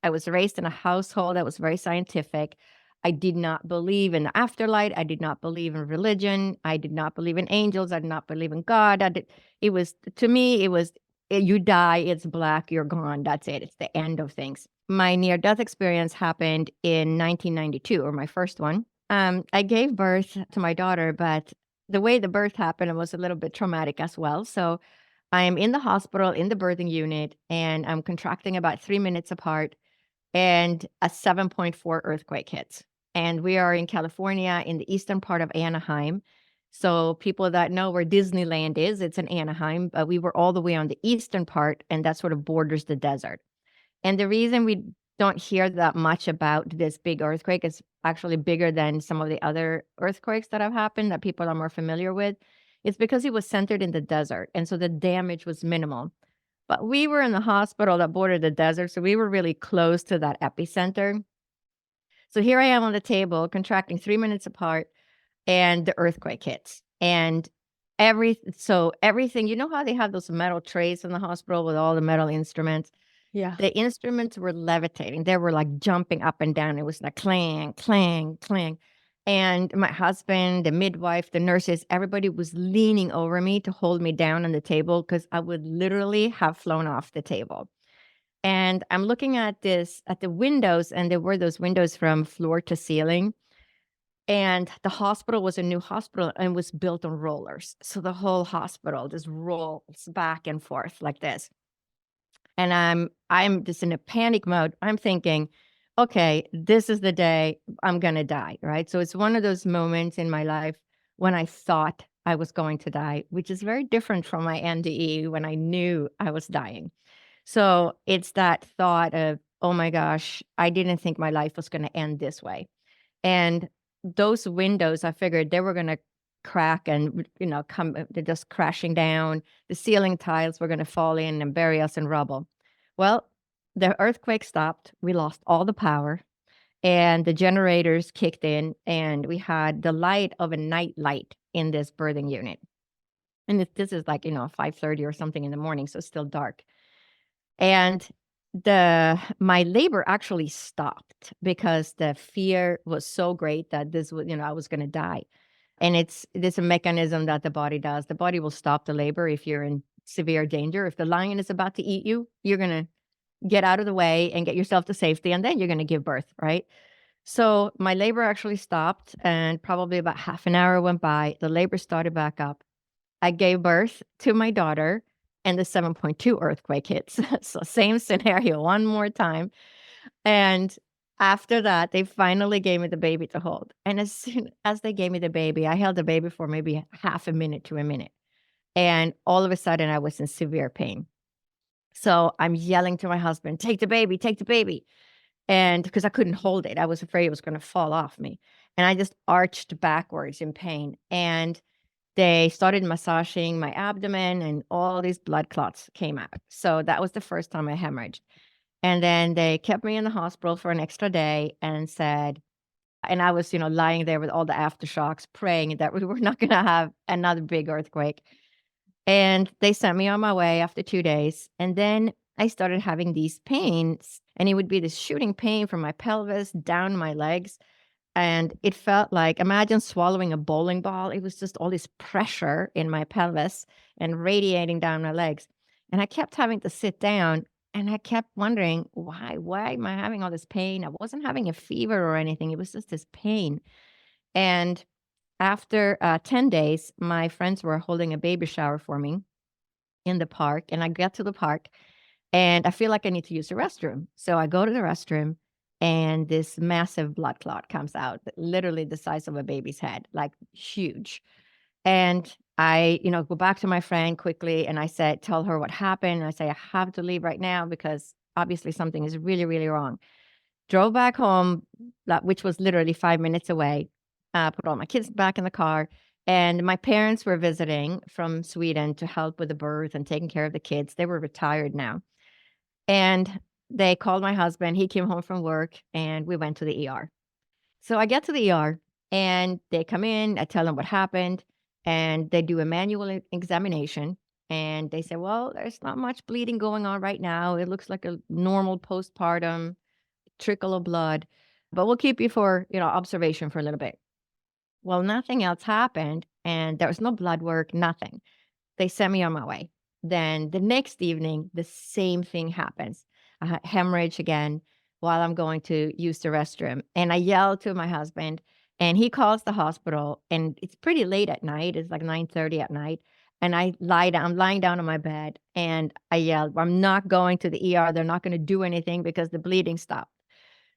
I was raised in a household that was very scientific. I did not believe in the afterlife. I did not believe in religion. I did not believe in angels. I did not believe in God. It was, to me, it was, you die, it's black, you're gone. That's it. It's the end of things. My near death experience happened in 1992, or my first one. I gave birth to my daughter, but the way the birth happened was a little bit traumatic as well. So I'm in the hospital in the birthing unit, and I'm contracting about 3 minutes apart, and a 7.4 earthquake hits. And we are in California in the eastern part of Anaheim. So people that know where Disneyland is, it's in Anaheim, but we were all the way on the eastern part, and that sort of borders the desert. And the reason we don't hear that much about this big earthquake, is actually bigger than some of the other earthquakes that have happened that people are more familiar with, is because it was centered in the desert. And so the damage was minimal. But we were in the hospital that bordered the desert, so we were really close to that epicenter. So here I am on the table, contracting 3 minutes apart, and the earthquake hits. And everything, you know how they have those metal trays in the hospital with all the metal instruments? Yeah. The instruments were levitating. They were like jumping up and down. It was like clang, clang, clang. And my husband, the midwife, the nurses, everybody was leaning over me to hold me down on the table because I would literally have flown off the table. And I'm looking at the windows, and there were those windows from floor to ceiling. And the hospital was a new hospital and was built on rollers. So the whole hospital just rolls back and forth like this. And I'm just in a panic mode. I'm thinking, okay, this is the day I'm gonna die, right? So it's one of those moments in my life when I thought I was going to die, which is very different from my NDE when I knew I was dying. So it's that thought of, oh my gosh, I didn't think my life was gonna end this way. And those windows, I figured they were gonna crack and, come, they're just crashing down. The ceiling tiles were gonna fall in and bury us in rubble. Well, the earthquake stopped. We lost all the power, and the generators kicked in, and we had the light of a night light in this birthing unit. And this is like, 5:30 or something in the morning, so it's still dark. And my labor actually stopped because the fear was so great that this was, I was going to die. And it's a mechanism that the body does. The body will stop the labor if you're in severe danger. If the lion is about to eat you, you're going to get out of the way and get yourself to safety, and then you're going to give birth, right? So my labor actually stopped, and probably about half an hour went by. The labor started back up. I gave birth to my daughter, and the 7.2 earthquake hits. So same scenario one more time. And after that, they finally gave me the baby to hold. And as soon as they gave me the baby, I held the baby for maybe half a minute to a minute. And all of a sudden, I was in severe pain. So I'm yelling to my husband, take the baby, take the baby. And because I couldn't hold it, I was afraid it was going to fall off me. And I just arched backwards in pain. And they started massaging my abdomen, and all these blood clots came out. So that was the first time I hemorrhaged. And then they kept me in the hospital for an extra day and said, and I was, lying there with all the aftershocks, praying that we were not going to have another big earthquake. And they sent me on my way after 2 days. And then I started having these pains, and it would be this shooting pain from my pelvis down my legs. And it felt like, imagine swallowing a bowling ball. It was just all this pressure in my pelvis and radiating down my legs. And I kept having to sit down, and I kept wondering, why am I having all this pain? I wasn't having a fever or anything. It was just this pain. And after 10 days, my friends were holding a baby shower for me in the park. And I get to the park, and I feel like I need to use the restroom. So I go to the restroom, and this massive blood clot comes out, literally the size of a baby's head, like huge. And I, go back to my friend quickly, and I said, tell her what happened. And I say, I have to leave right now because obviously something is really, really wrong. Drove back home, which was literally 5 minutes away, put all my kids back in the car. And my parents were visiting from Sweden to help with the birth and taking care of the kids. They were retired now. And they called my husband. He came home from work, and we went to the ER. So I get to the ER, and they come in. I tell them what happened, and they do a manual examination. And they say, well, there's not much bleeding going on right now. It looks like a normal postpartum trickle of blood, but we'll keep you for, observation for a little bit. Well, nothing else happened, and there was no blood work, nothing. They sent me on my way. Then the next evening, the same thing happens. I had hemorrhage again while I'm going to use the restroom. And I yell to my husband, and he calls the hospital. And it's pretty late at night. It's like 9:30 at night. And I lie down, I'm lying down on my bed, and I yell, I'm not going to the ER. They're not going to do anything because the bleeding stopped.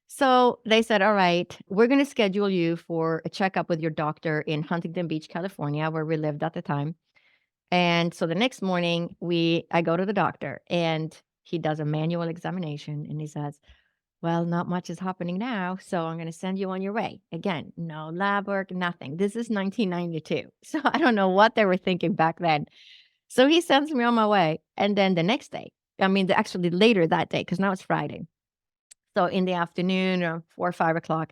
So they said, all right, we're going to schedule you for a checkup with your doctor in Huntington Beach, California, where we lived at the time. And so the next morning, I go to the doctor, and he does a manual examination, and he says, well, not much is happening now, so I'm going to send you on your way. Again, no lab work, nothing. This is 1992. So I don't know what they were thinking back then. So he sends me on my way. And then the next day, actually later that day, because now it's Friday. So in the afternoon, around 4 or 5 o'clock,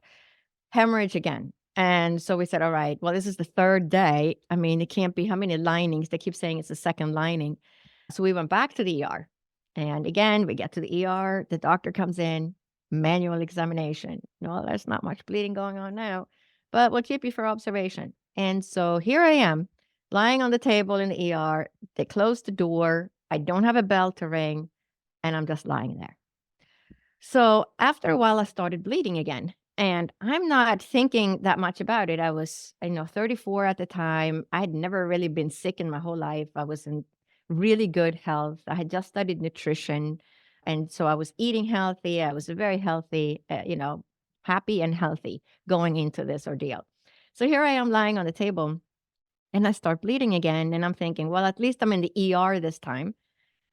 hemorrhage again. And so we said, all right, well, this is the third day. It can't be how many linings? They keep saying it's the second lining. So we went back to the ER. And again, we get to the ER. The doctor comes in, manual examination. No, there's not much bleeding going on now, but we'll keep you for observation. And so here I am, lying on the table in the ER. They closed the door. I don't have a bell to ring, and I'm just lying there. So after a while, I started bleeding again. And I'm not thinking that much about it. I was, 34 at the time. I had never really been sick in my whole life. I was in really good health. I had just studied nutrition. And so I was eating healthy. I was very healthy, happy and healthy going into this ordeal. So here I am lying on the table, and I start bleeding again. And I'm thinking, well, at least I'm in the ER this time.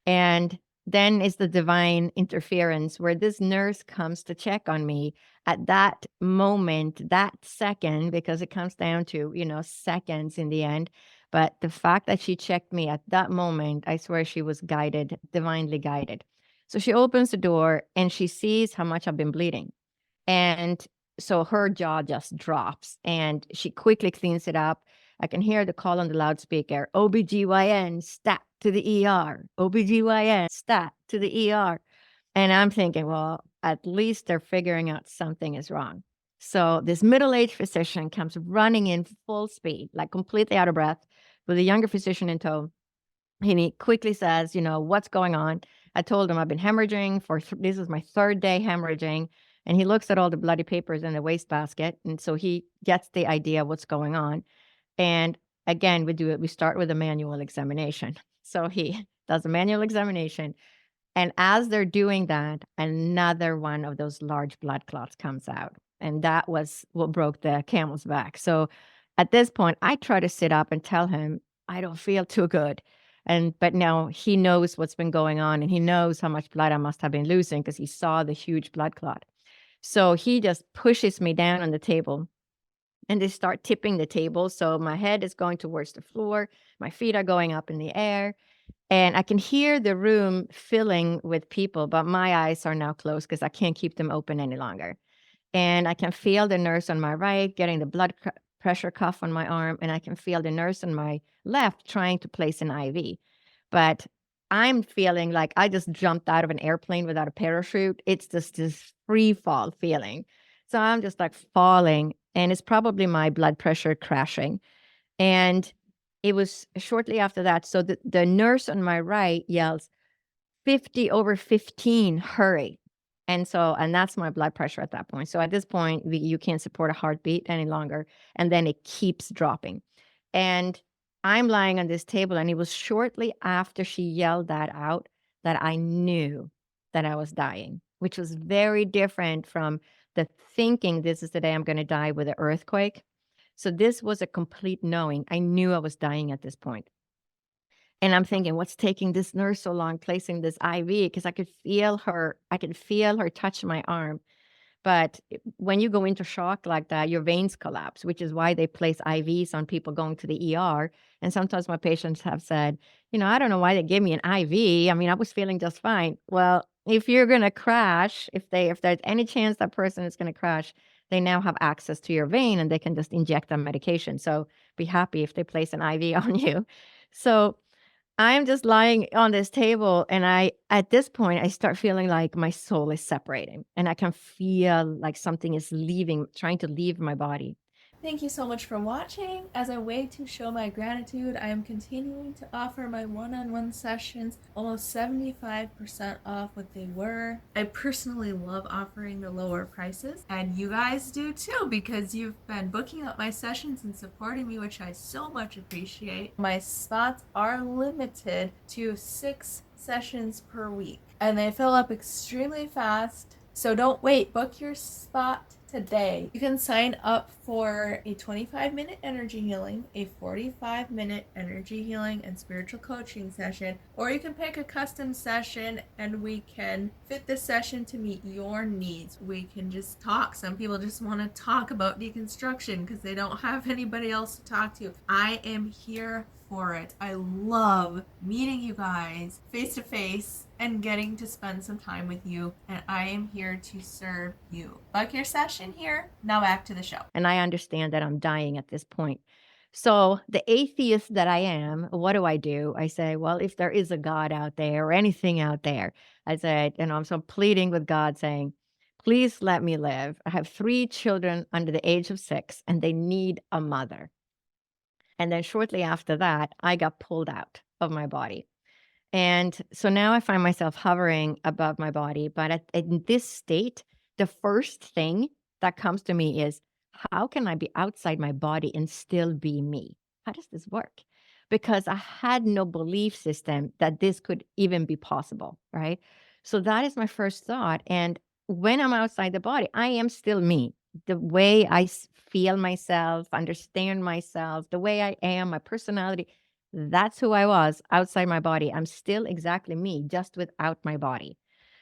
And then is the divine interference where this nurse comes to check on me at that moment, that second, because it comes down to, seconds in the end. But the fact that she checked me at that moment, I swear she was guided, divinely guided. So she opens the door, and she sees how much I've been bleeding. And so her jaw just drops, and she quickly cleans it up. I can hear the call on the loudspeaker, OBGYN, stat to the ER, OBGYN, stat to the ER. And I'm thinking, well, at least they're figuring out something is wrong. So this middle-aged physician comes running in full speed, like completely out of breath, with a younger physician in tow. And he quickly says, what's going on? I told him I've been hemorrhaging this is my third day hemorrhaging. And he looks at all the bloody papers in the wastebasket. And so he gets the idea of what's going on. And again, we start with a manual examination. So he does a manual examination. And as they're doing that, another one of those large blood clots comes out. And that was what broke the camel's back. So at this point, I try to sit up and tell him, I don't feel too good. But now he knows what's been going on, and he knows how much blood I must have been losing because he saw the huge blood clot. So he just pushes me down on the table, and they start tipping the table. So my head is going towards the floor. My feet are going up in the air. And I can hear the room filling with people, but my eyes are now closed because I can't keep them open any longer. And I can feel the nurse on my right getting the blood pressure cuff on my arm, and I can feel the nurse on my left trying to place an IV. But I'm feeling like I just jumped out of an airplane without a parachute. It's just this free fall feeling. So I'm just like falling, and it's probably my blood pressure crashing. And it was shortly after that. So the nurse on my right yells, 50 over 15, hurry. And that's my blood pressure at that point. So at this point, you can't support a heartbeat any longer. And then it keeps dropping. And I'm lying on this table, and it was shortly after she yelled that out that I knew that I was dying, which was very different from the thinking this is the day I'm going to die with an earthquake. So this was a complete knowing. I knew I was dying at this point. And I'm thinking, what's taking this nurse so long placing this IV? Because I could feel her touch my arm. But when you go into shock like that, your veins collapse, which is why they place IVs on people going to the ER. And sometimes my patients have said, I don't know why they gave me an IV. I was feeling just fine. Well, if you're going to crash, if there's any chance that person is going to crash, they now have access to your vein, and they can just inject them medication. So be happy if they place an IV on you. So I'm just lying on this table, and at this point, I start feeling like my soul is separating, and I can feel like something is leaving, trying to leave my body. Thank you so much for watching. As a way to show my gratitude, I am continuing to offer my one-on-one sessions almost 75% off what they were. I personally love offering the lower prices, and you guys do too, because you've been booking up my sessions and supporting me, which I so much appreciate. My spots are limited to 6 sessions per week, and they fill up extremely fast. So don't wait, book your spot today. You can sign up for a 25-minute energy healing, a 45-minute energy healing and spiritual coaching session, or you can pick a custom session and we can fit the session to meet your needs. We can just talk. Some people just want to talk about deconstruction because they don't have anybody else to talk to. I am here for it. I love meeting you guys face to face and getting to spend some time with you, and I am here to serve you. Book your session here. Now back to the show. And I understand that I'm dying at this point. So, the atheist that I am, what do? I say, well, if there is a God out there or anything out there, I said, and I'm so pleading with God saying, please let me live. I have 3 children under the age of 6, and they need a mother. And then shortly after that, I got pulled out of my body. And so now I find myself hovering above my body. But in this state, the first thing that comes to me is, how can I be outside my body and still be me? How does this work? Because I had no belief system that this could even be possible, right? So that is my first thought. And when I'm outside the body, I am still me. The way I feel myself, understand myself, the way I am, my personality, that's who I was outside my body. I'm still exactly me, just without my body.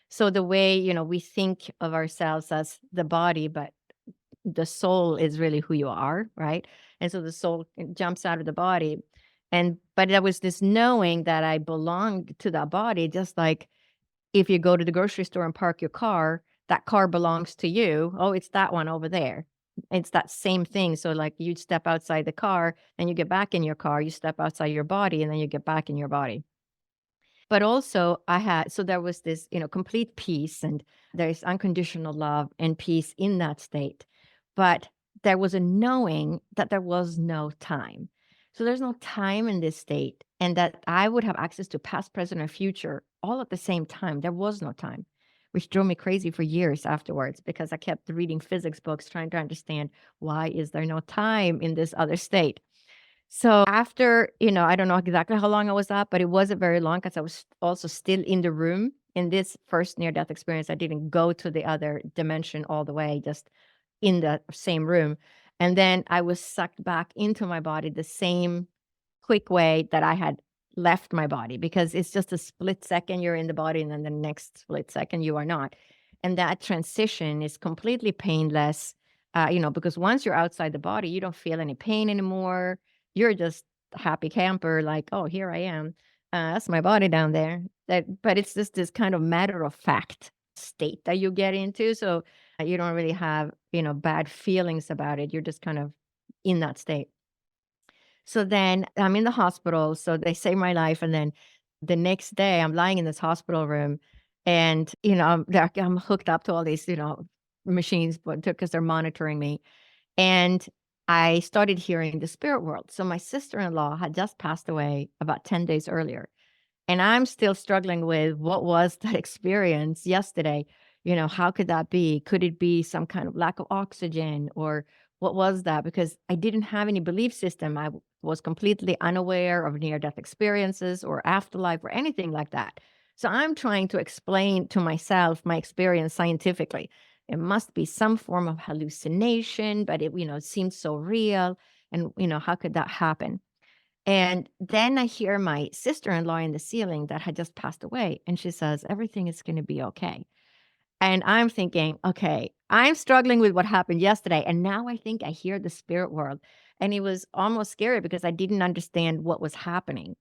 So the way, we think of ourselves as the body, but the soul is really who you are, right? And so the soul jumps out of the body. But there was this knowing that I belonged to that body, just like if you go to the grocery store and park your car, that car belongs to you. Oh, it's that one over there. It's that same thing. So, like, you step outside the car and you get back in your car, you step outside your body and then you get back in your body. But also, so there was this, complete peace, and there's unconditional love and peace in that state. But there was a knowing that there was no time. So there's no time in this state, and that I would have access to past, present, or future all at the same time. There was no time, which drove me crazy for years afterwards because I kept reading physics books trying to understand, why is there no time in this other state? So after, I don't know exactly how long I was up, but it wasn't very long because I was also still in the room in this first near death experience. I didn't go to the other dimension all the way, just in the same room. And then I was sucked back into my body the same quick way that I had left my body, because it's just a split second you're in the body and then the next split second you are not. And that transition is completely painless, because once you're outside the body, you don't feel any pain anymore. You're just a happy camper, like, oh, here I am. That's my body down there. But it's just this kind of matter of fact state that you get into. So you don't really have, bad feelings about it. You're just kind of in that state. So then I'm in the hospital, so they save my life, and then the next day, I'm lying in this hospital room, and, I'm hooked up to all these, machines, but because they're monitoring me, and I started hearing the spirit world. So my sister-in-law had just passed away about 10 days earlier. And I'm still struggling with, what was that experience yesterday? How could that be? Could it be some kind of lack of oxygen, or what was that? Because I didn't have any belief system. Was completely unaware of near death experiences or afterlife or anything like that. So I'm trying to explain to myself my experience scientifically. It must be some form of hallucination, but it seemed so real. And, how could that happen? And then I hear my sister-in-law in the ceiling that had just passed away, and she says, everything is going to be okay. And I'm thinking, okay, I'm struggling with what happened yesterday. And now I think I hear the spirit world. And it was almost scary because I didn't understand what was happening.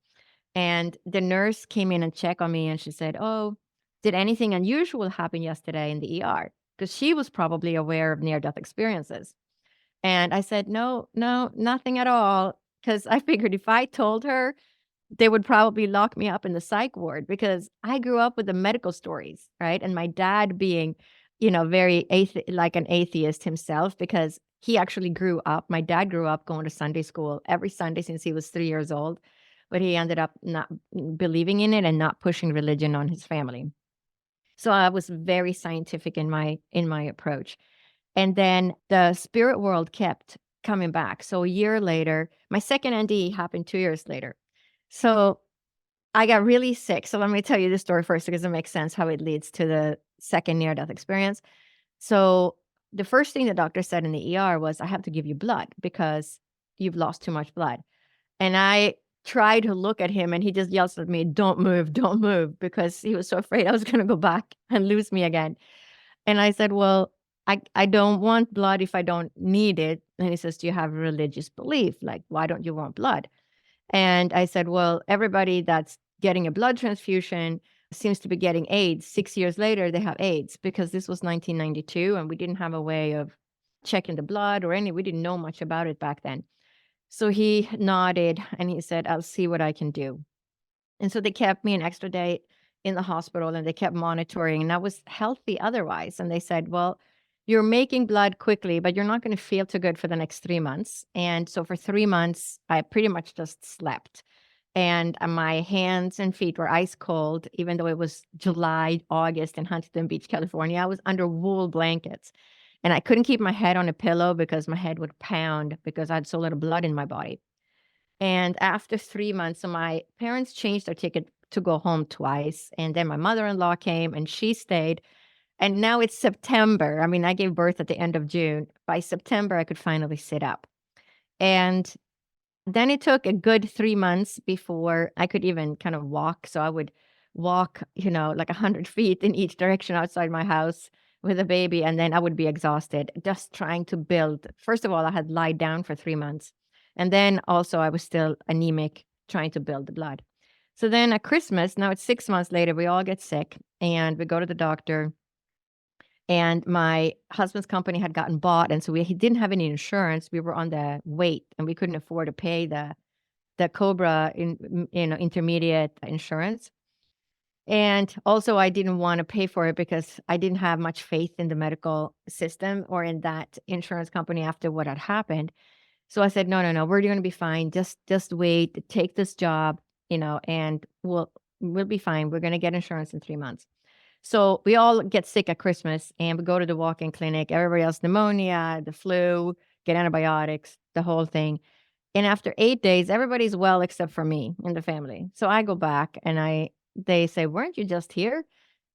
And the nurse came in and checked on me, and she said, oh, did anything unusual happen yesterday in the ER? Because she was probably aware of near death experiences. And I said, no, no, nothing at all. Because I figured if I told her, they would probably lock me up in the psych ward because I grew up with the medical stories, right? And my dad being, very like an atheist himself because he actually grew up. My dad grew up going to Sunday school every Sunday since he was 3 years old, but he ended up not believing in it and not pushing religion on his family. So I was very scientific in my approach. And then the spirit world kept coming back. So a year later, my second NDE happened 2 years later. So I got really sick. So let me tell you this story first because it makes sense how it leads to the second near death experience. So the first thing the doctor said in the ER was, I have to give you blood because you've lost too much blood. And I tried to look at him and he just yells at me, don't move, because he was so afraid I was going to go back and lose me again. And I said, well, I don't want blood if I don't need it. And he says, do you have a religious belief? Like, why don't you want blood? And I said, well, everybody that's getting a blood transfusion seems to be getting AIDS. 6 years later, they have AIDS because this was 1992 and we didn't have a way of checking the blood we didn't know much about it back then. So he nodded and he said, I'll see what I can do. And so they kept me an extra day in the hospital and they kept monitoring and I was healthy otherwise. And they said, well, you're making blood quickly, but you're not going to feel too good for the next 3 months. And so for 3 months, I pretty much just slept. And my hands and feet were ice cold, even though it was July, August in Huntington Beach, California. I was under wool blankets and I couldn't keep my head on a pillow because my head would pound because I had so little blood in my body. And after 3 months, so my parents changed their ticket to go home twice. And then my mother-in-law came and she stayed. And now it's September. I mean, I gave birth at the end of June. By September, I could finally sit up. And then it took a good 3 months before I could even kind of walk. So I would walk, like 100 feet in each direction outside my house with a baby. And then I would be exhausted just trying to build. First of all, I had lied down for 3 months. And then also I was still anemic trying to build the blood. So then at Christmas, now it's 6 months later, we all get sick and we go to the doctor. And my husband's company had gotten bought, and so he didn't have any insurance. We were on the wait, and we couldn't afford to pay the Cobra intermediate insurance. And also, I didn't want to pay for it because I didn't have much faith in the medical system or in that insurance company after what had happened. So I said, no, no, no, we're going to be fine. Just wait, take this job, and we'll be fine. We're going to get insurance in 3 months. So we all get sick at Christmas and we go to the walk-in clinic. Everybody else, pneumonia, the flu, get antibiotics, the whole thing. And after 8 days, everybody's well except for me in the family. So I go back and they say, weren't you just here?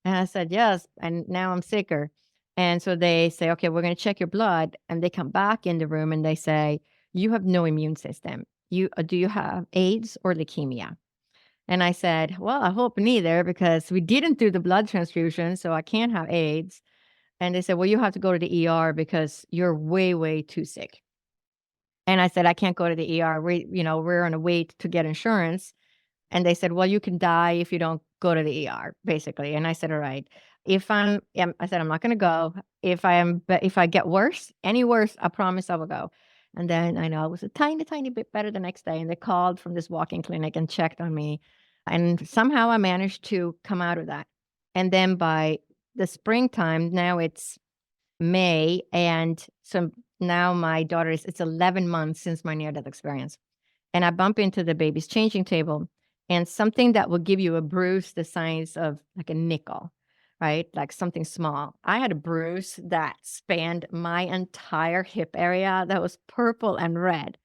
And I said, yes. And now I'm sicker. And so they say, okay, we're going to check your blood. And they come back in the room and they say, you have no immune system. Do you have AIDS or leukemia? And I said, well, I hope neither because we didn't do the blood transfusion, so I can't have AIDS. And they said, well, you have to go to the ER because you're way, way too sick. And I said, I can't go to the ER. We're on a wait to get insurance. And they said, well, you can die if you don't go to the ER, basically. And I said, all right, I said, I'm not going to go. If I get worse, any worse, I promise I will go. And then I know it was a tiny, tiny bit better the next day. And they called from this walk-in clinic and checked on me. And somehow I managed to come out of that. And then by the springtime, now it's May. And so now my daughter it's 11 months since my near-death experience. And I bump into the baby's changing table and something that will give you a bruise the size of like a nickel, right? Like something small. I had a bruise that spanned my entire hip area that was purple and red.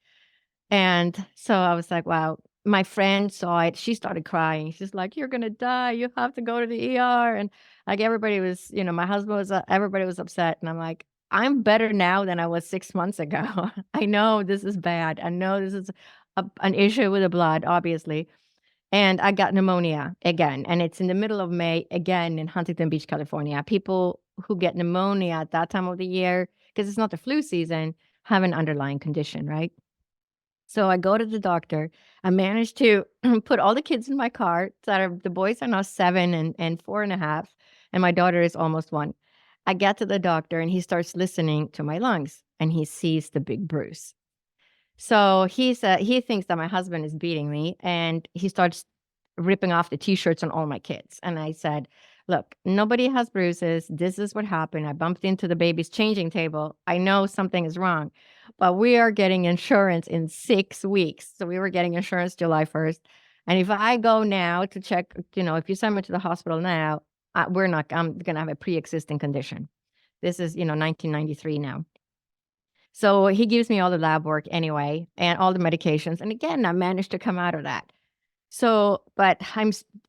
And so I was like, wow. My friend saw it. She started crying. She's like, you're going to die. You have to go to the ER. And like everybody was, my husband was, everybody was upset. And I'm like, I'm better now than I was 6 months ago. I know this is bad. I know this is an issue with the blood, obviously. And I got pneumonia again. And it's in the middle of May again in Huntington Beach, California. People who get pneumonia at that time of the year, because it's not the flu season, have an underlying condition, right? So I go to the doctor. I managed to put all the kids in my car. The boys are now 7 and 4.5, and my daughter is almost 1. I get to the doctor and he starts listening to my lungs and he sees the big bruise. So he thinks that my husband is beating me, and he starts ripping off the t-shirts on all my kids. And I said, "Look, nobody has bruises. This is what happened. I bumped into the baby's changing table. I know something is wrong, but we are getting insurance in 6 weeks." So we were getting insurance July 1st. And if I go now to check, if you send me to the hospital now, I'm going to have a pre-existing condition. This is, 1993 now. So he gives me all the lab work anyway and all the medications. And again, I managed to come out of that. So, but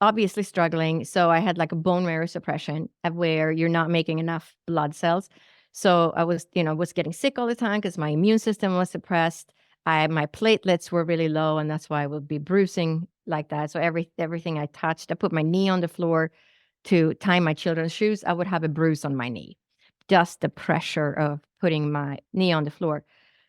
obviously struggling. So I had like a bone marrow suppression of where you're not making enough blood cells. So I was getting sick all the time because my immune system was suppressed. My platelets were really low, and that's why I would be bruising like that. So everything I touched, I put my knee on the floor to tie my children's shoes, I would have a bruise on my knee. Just the pressure of putting my knee on the floor.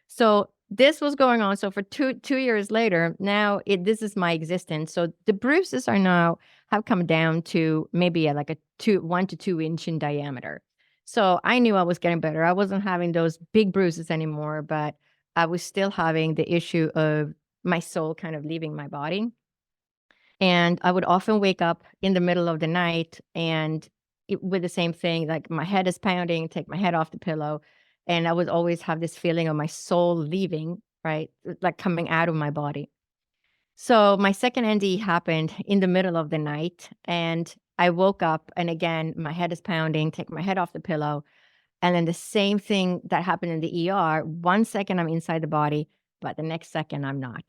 So this was going on. So for two years later, now this is my existence. So the bruises have come down to maybe like a 1 to 2 inch in diameter. So I knew I was getting better. I wasn't having those big bruises anymore, but I was still having the issue of my soul kind of leaving my body. And I would often wake up in the middle of the night and with the same thing, like my head is pounding, take my head off the pillow. And I would always have this feeling of my soul leaving, right? Like coming out of my body. So my second NDE happened in the middle of the night. And I woke up and again, my head is pounding, take my head off the pillow. And then the same thing that happened in the ER, 1 second I'm inside the body, but the next second I'm not.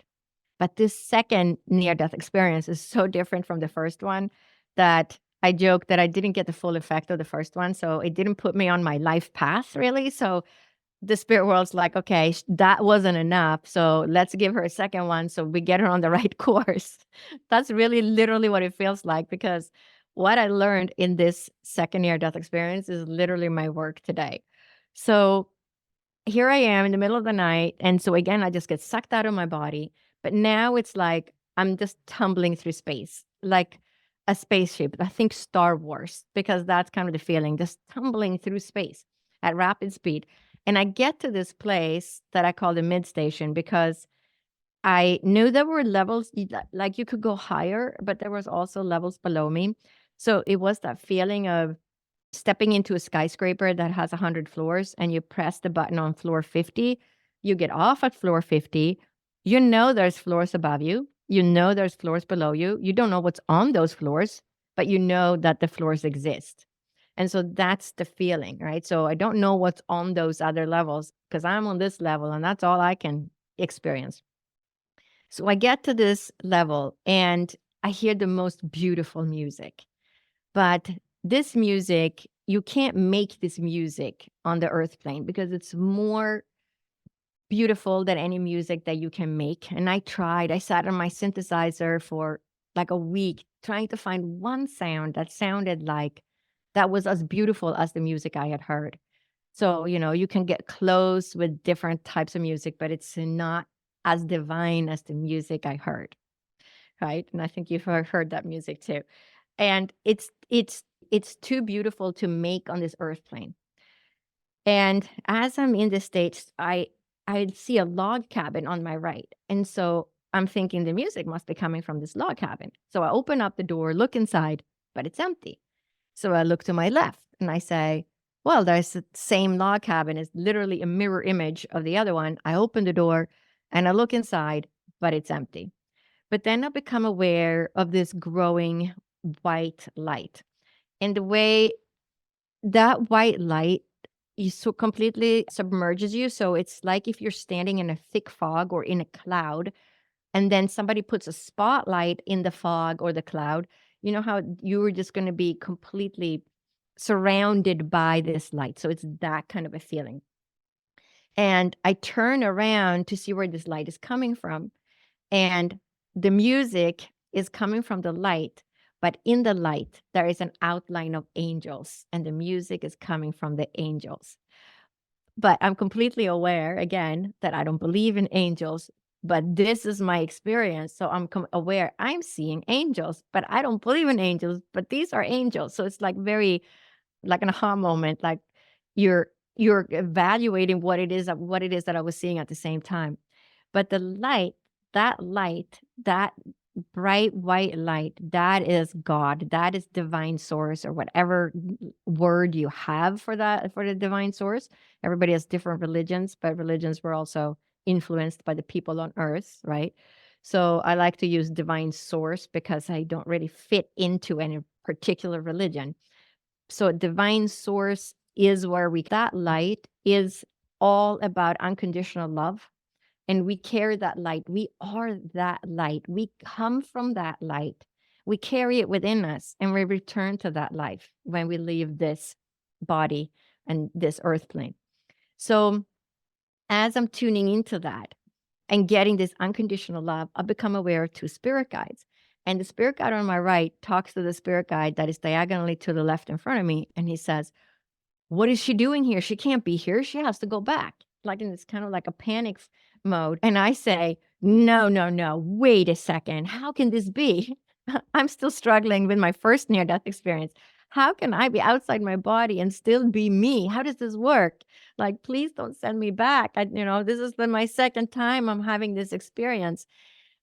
But this second near-death experience is so different from the first one that I joke that I didn't get the full effect of the first one, so it didn't put me on my life path really, so the spirit world's like, "Okay, that wasn't enough, so let's give her a second one so we get her on the right course." That's really literally what it feels like because what I learned in this second near-death experience is literally my work today. So here I am in the middle of the night. And so again, I just get sucked out of my body. But now it's like I'm just tumbling through space, like a spaceship. I think Star Wars, because that's kind of the feeling, just tumbling through space at rapid speed. And I get to this place that I call the mid station because I knew there were levels, like you could go higher, but there was also levels below me. So it was that feeling of stepping into a skyscraper that has 100 floors and you press the button on floor 50, you get off at floor 50. You know there's floors above you. You know there's floors below you. You don't know what's on those floors, but you know that the floors exist. And so that's the feeling, right? So I don't know what's on those other levels because I'm on this level and that's all I can experience. So I get to this level and I hear the most beautiful music. But this music, you can't make this music on the earth plane because it's more beautiful than any music that you can make. And I sat on my synthesizer for like a week trying to find one sound that sounded like that was as beautiful as the music I had heard. So, you can get close with different types of music, but it's not as divine as the music I heard. Right. And I think you've heard that music too. And it's too beautiful to make on this earth plane. And as I'm in this state, I see a log cabin on my right. And so I'm thinking the music must be coming from this log cabin. So I open up the door, look inside, but it's empty. So I look to my left and I say, well, there's the same log cabin. It's literally a mirror image of the other one. I open the door and I look inside, but it's empty. But then I become aware of this growing white light. And the way that white light is so completely submerges you. So it's like if you're standing in a thick fog or in a cloud, and then somebody puts a spotlight in the fog or the cloud. You know how you were just going to be completely surrounded by this light. So it's that kind of a feeling. And I turn around to see where this light is coming from. And the music is coming from the light, but in the light, there is an outline of angels, and the music is coming from the angels. But I'm completely aware, again, that I don't believe in angels, but this is my experience. So I'm aware I'm seeing angels, but I don't believe in angels, but these are angels. So it's like very like an aha moment, like you're evaluating what it is that I was seeing at the same time. But the light, that bright white light, that is God. That is divine source or whatever word you have for that, for the divine source. Everybody has different religions, but religions were also influenced by the people on earth, right? So I like to use divine source because I don't really fit into any particular religion. So divine source is where that light is all about unconditional love, and we carry that light. We are that light. We come from that light. We carry it within us, and we return to that life when we leave this body and this earth plane. So as I'm tuning into that and getting this unconditional love, I become aware of two spirit guides. And the spirit guide on my right talks to the spirit guide that is diagonally to the left in front of me. And he says, "What is she doing here? She can't be here. She has to go back." Like in this kind of like a panic mode. And I say, "No, no, no. Wait a second. How can this be? I'm still struggling with my first near death experience. How can I be outside my body and still be me? How does this work? Like, please don't send me back. This is my second time I'm having this experience."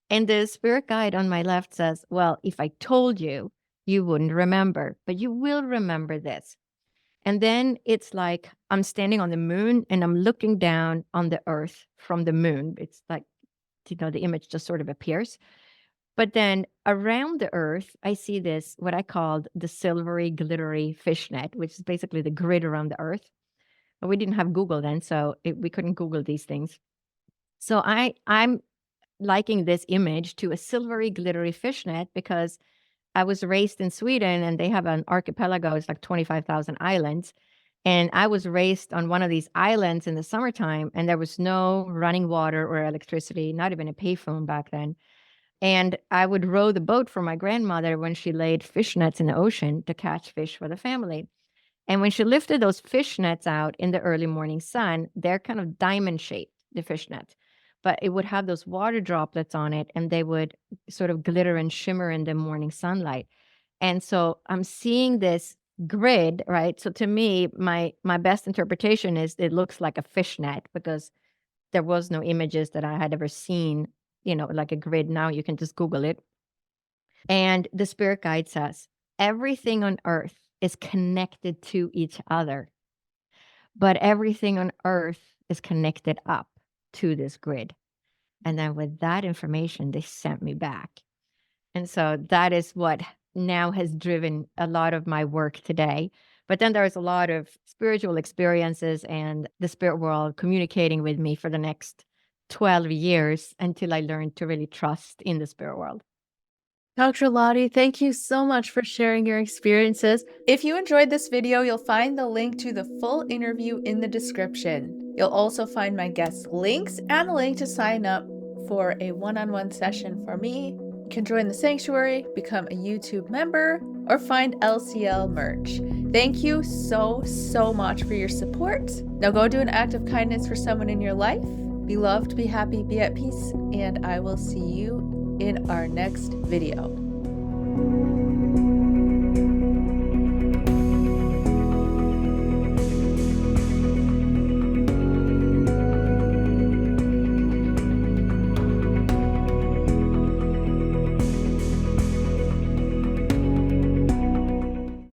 And the spirit guide on my left says, "Well, if I told you, you wouldn't remember, but you will remember this." And then it's like I'm standing on the moon and I'm looking down on the earth from the moon. It's like, the image just sort of appears. But then around the earth, I see this, what I called the silvery, glittery fishnet, which is basically the grid around the earth. But we didn't have Google then, so we couldn't Google these things. So I'm liking this image to a silvery, glittery fishnet because I was raised in Sweden and they have an archipelago. It's like 25,000 islands. And I was raised on one of these islands in the summertime, and there was no running water or electricity, not even a payphone back then. And I would row the boat for my grandmother when she laid fish nets in the ocean to catch fish for the family. And when she lifted those fish nets out in the early morning sun, they're kind of diamond shaped, the fish nets, but it would have those water droplets on it and they would sort of glitter and shimmer in the morning sunlight. And so I'm seeing this grid, right? So to me, my best interpretation is it looks like a fishnet because there was no images that I had ever seen, like a grid. Now you can just Google it. And the spirit guide says, everything on earth is connected to each other, but everything on earth is connected up to this grid. And then with that information, they sent me back. And so that is what now has driven a lot of my work today. But then there's a lot of spiritual experiences and the spirit world communicating with me for the next 12 years until I learned to really trust in the spirit world. Dr. Lotte, thank you so much for sharing your experiences. If you enjoyed this video, you'll find the link to the full interview in the description. You'll also find my guest links and a link to sign up for a one-on-one session for me. You can join the sanctuary, become a YouTube member, or find LCL merch. Thank you so, so much for your support. Now go do an act of kindness for someone in your life. Be loved, be happy, be at peace, and I will see you in our next video.